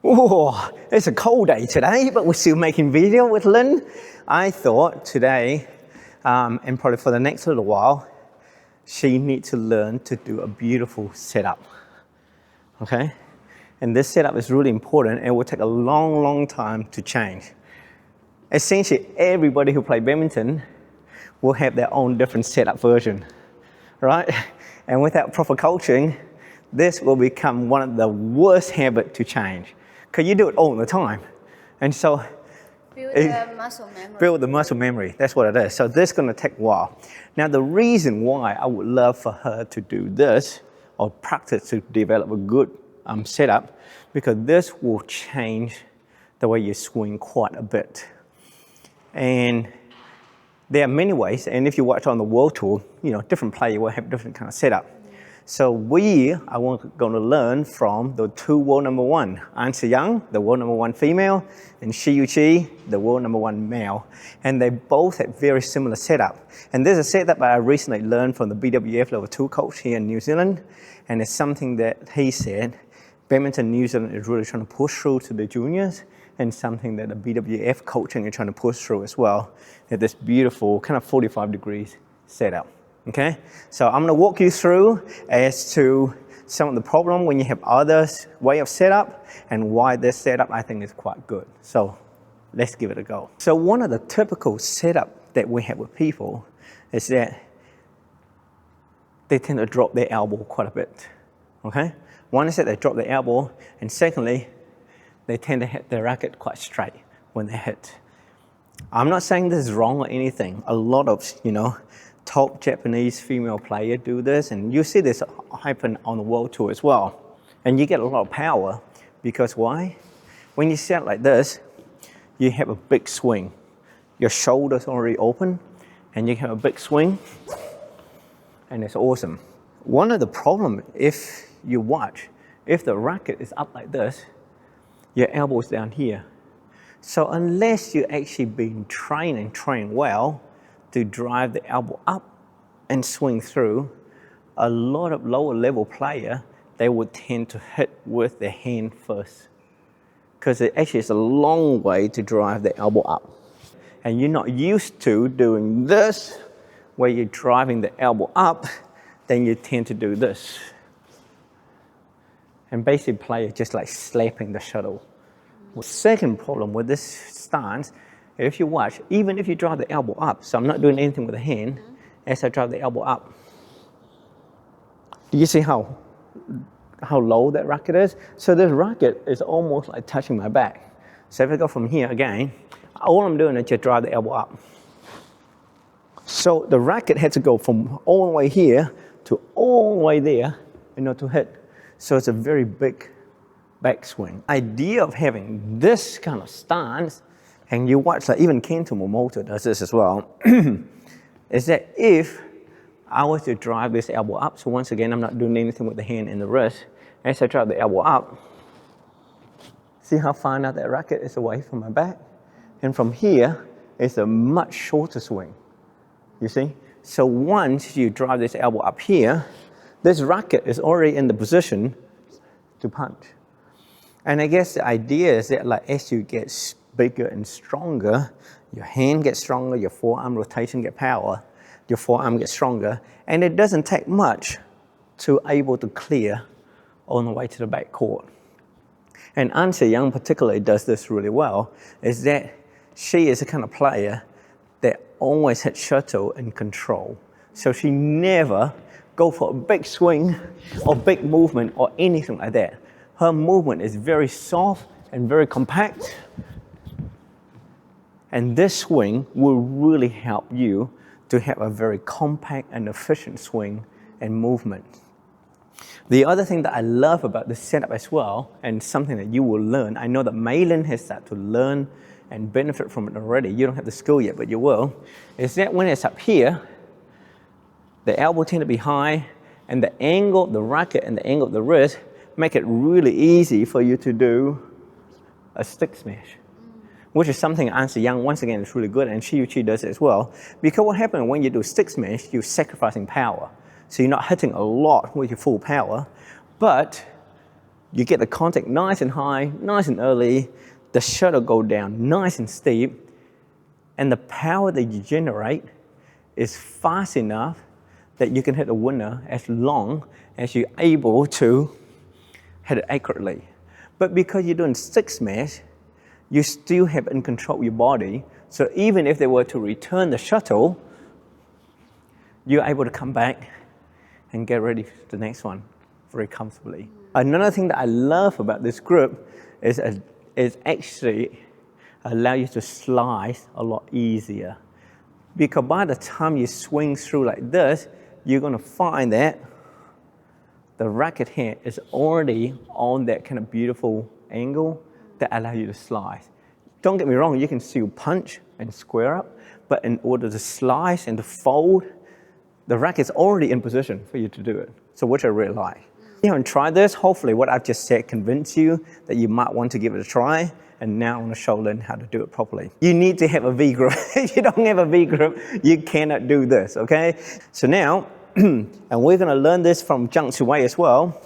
Oh, it's a cold day today, but we're still making video with Lynn. I thought today, and probably for the next little while, she needs to learn to do a beautiful setup, okay? And this setup is really important and it will take a long, long time to change. Essentially, everybody who plays badminton will have their own different setup version, right? And without proper coaching, this will become one of the worst habits to change. Because you do it all the time. And so build the muscle memory. Build the muscle memory, that's what it is. So this is gonna take a while. Now the reason why I would love for her to do this, or practice to develop a good setup, because this will change the way you swing quite a bit. And there are many ways, and if you watch on the World Tour, you know, different players will have different kind of setup. So we are going to learn from the two world number one, An Se-young, the world number one female, and Shi Yu-chi, the world number one male. And they both have very similar setup. And there's a setup I recently learned from the BWF level 2 coach here in New Zealand. And it's something that he said, Badminton New Zealand is really trying to push through to the juniors, and something that the BWF coaching is trying to push through as well. At this beautiful kind of 45 degrees setup. Okay, so I'm going to walk you through as to some of the problem when you have others way of setup and why this setup I think is quite good. So let's give it a go. So one of the typical setup that we have with people is that they tend to drop their elbow quite a bit. Okay, one is that they drop their elbow, and secondly, they tend to hit their racket quite straight when they hit. I'm not saying this is wrong or anything. A lot of, top Japanese female players do this, and you see this happen on the World Tour as well. And you get a lot of power, because why? When you set like this, you have a big swing. Your shoulder's already open, and you have a big swing, and it's awesome. One of the problems, if you watch, if the racket is up like this, your elbow's down here. So unless you actually been trained well to drive the elbow up and swing through, a lot of lower level players, they would tend to hit with their hand first. Because it actually is a long way to drive the elbow up. And you're not used to doing this, where you're driving the elbow up, then you tend to do this. And basically players just like slapping the shuttle. The second problem with this stance, if you watch, even if you drive the elbow up, so I'm not doing anything with the hand, as I drive the elbow up. Do you see how low that racket is? So this racket is almost like touching my back. So if I go from here again, all I'm doing is just drive the elbow up. So the racket had to go from all the way here to all the way there in order to hit. So it's a very big backswing. Idea of having this kind of stance, and you watch like even Kento Momoto does this as well, is that if I was to drive this elbow up, so once again I'm not doing anything with the hand and the wrist, as I drive the elbow up, see how far now that racket is away from my back? And from here, it's a much shorter swing, you see? So once you drive this elbow up here, this racket is already in the position to punch. And I guess the idea is that like as you get bigger and stronger, your hand gets stronger, your forearm rotation gets power, your forearm gets stronger, and it doesn't take much to able to clear on the way to the back court. And An Se-young particularly does this really well, is that she is the kind of player that always hits shuttle in control. So she never go for a big swing or big movement or anything like that. Her movement is very soft and very compact. And this swing will really help you to have a very compact and efficient swing and movement. The other thing that I love about this setup as well, and something that you will learn, I know that Maylin has started to learn and benefit from it already. You don't have the skill yet, but you will, is that when it's up here, the elbow tends to be high, and the angle of the racket and the angle of the wrist make it really easy for you to do a stick smash, which is something An Se-young, once again, is really good, and Shi Yu-chi does it as well. Because what happens when you do stick smash, you're sacrificing power. So you're not hitting a lot with your full power, but You get the contact nice and high, nice and early. The shuttle go down nice and steep. And the power that you generate is fast enough that you can hit the winner as long as you're able to hit it accurately. But because you're doing 6 smash, you still have in control of your body. So even if they were to return the shuttle, you're able to come back and get ready for the next one very comfortably. Another thing that I love about this group is actually allow you to slice a lot easier. Because by the time you swing through like this, you're going to find that the racket head is already on that kind of beautiful angle that allow you to slice. Don't get me wrong, you can still punch and square up, but in order to slice and to fold, the racket's already in position for you to do it. So which I really like. You haven't tried this, hopefully what I've just said convinced you that you might want to give it a try. And now I want to show Lynn how to do it properly. You need to have a V grip. If you don't have a V grip, you cannot do this, okay? So now, and we're going to learn this from Jiang Tzu Wei as well.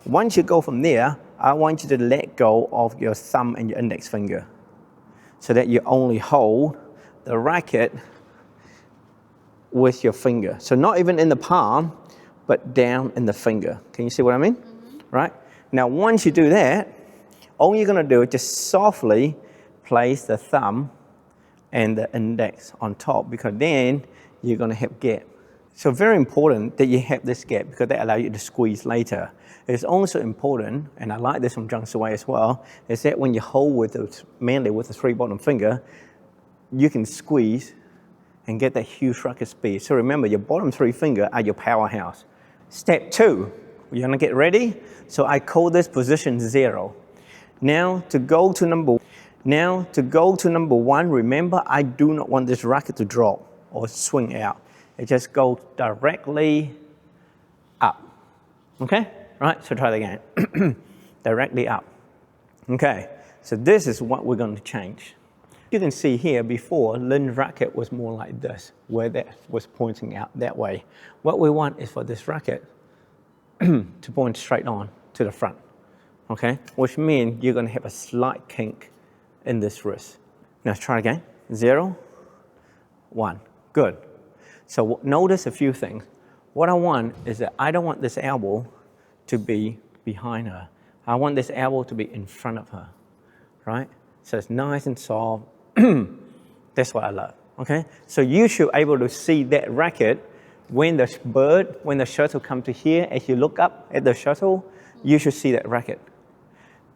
Once you go from there, I want you to let go of your thumb and your index finger so that you only hold the racket with your finger. So not even in the palm, but down in the finger. Can you see what I mean? Right? Now, once you do that, all you're going to do is just softly place the thumb and the index on top, because then you're going to have gap. So very important that you have this gap because that allows you to squeeze later. It's also important, and I like this from Jiang Tzu Wei as well, is that when you hold with mainly with the 3 bottom finger, you can squeeze and get that huge racket speed. So remember, your bottom 3 finger are your powerhouse. Step 2, you're going to get ready. So I call this position 0. Now to go to number 1, remember I do not want this racket to drop or swing out. It just goes directly up. Okay? Right, so try that again. Directly up. Okay, so this is what we're going to change. You can see here before, Lynn's racket was more like this, where that was pointing out that way. What we want is for this racket to point straight on to the front. Okay, which means you're going to have a slight kink in this wrist. Now let's try again. 0, 1. Good. So notice a few things. What I want is that I don't want this elbow to be behind her. I want this elbow to be in front of her, right? So it's nice and soft. That's what I love, okay? So you should be able to see that racket when the shuttle comes to here, as you look up at the shuttle, you should see that racket.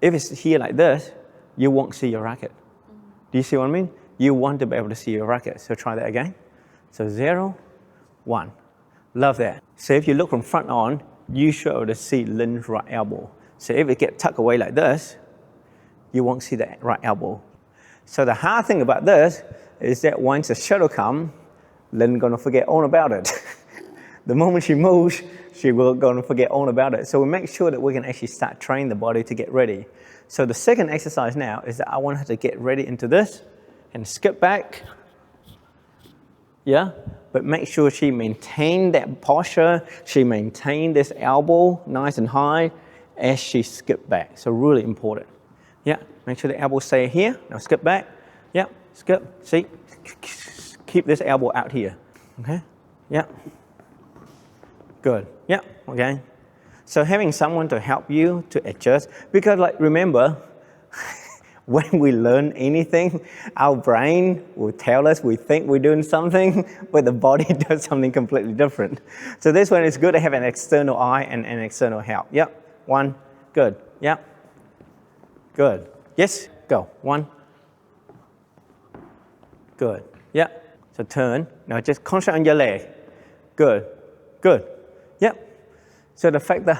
If it's here like this, you won't see your racket. Do you see what I mean? You want to be able to see your racket. So try that again. So 0, 1. Love that. So if you look from front on, you should be able to see Lynn's right elbow. So if it gets tucked away like this, you won't see that right elbow. So the hard thing about this is that once the shuttle comes, Lynn's going to forget all about it. The moment she moves, she will going to forget all about it. So we make sure that we can actually start training the body to get ready. So the second exercise now is that I want her to get ready into this and skip back. Yeah, but make sure she maintain that posture. She maintain this elbow nice and high as she skip back. So really important. Yeah, make sure the elbow stay here. Now skip back. Yeah, skip. See, keep this elbow out here. Okay. Yeah. Good. Yeah. Okay. So having someone to help you to adjust, because like remember, when we learn anything, our brain will tell us we think we're doing something, but the body does something completely different. So this one is good to have an external eye and an external help. Yep. 1. Good. Yep. Good. Yes. Go. 1. Good. Yep. So turn. Now just concentrate on your leg. Good. Good. Yep. So the fact that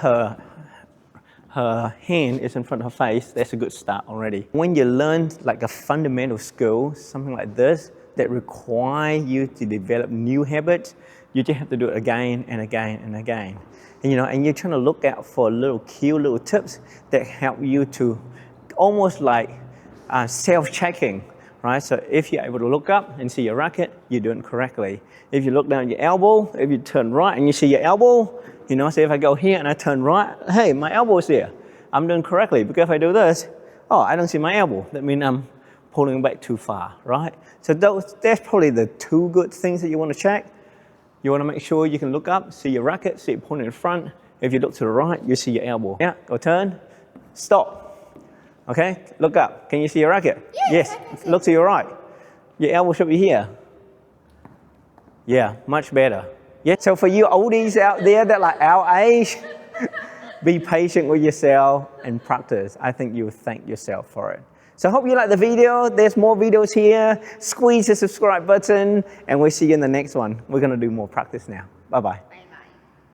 her hand is in front of her face, that's a good start already. When you learn like a fundamental skill, something like this, that require you to develop new habits, you just have to do it again and again and again. And, and you're trying to look out for little cute little tips that help you to almost like self-checking, right? So if you're able to look up and see your racket, you're doing it correctly. If you look down at your elbow, if you turn right and you see your elbow, so if I go here and I turn right, hey, my elbow's there. I'm doing correctly. Because if I do this, oh, I don't see my elbow. That means I'm pulling back too far, right? So that's probably the two good things that you want to check. You want to make sure you can look up, see your racket, see it pointing in front. If you look to the right, you see your elbow. Yeah, go turn, stop. Okay, look up. Can you see your racket? Yes. Look to your right. Your elbow should be here. Yeah, much better. Yeah. So for you oldies out there that like our age, be patient with yourself and practice. I think you'll thank yourself for it. So I hope you like the video. There's more videos here. Squeeze the subscribe button and we'll see you in the next one. We're going to do more practice now. Bye-bye.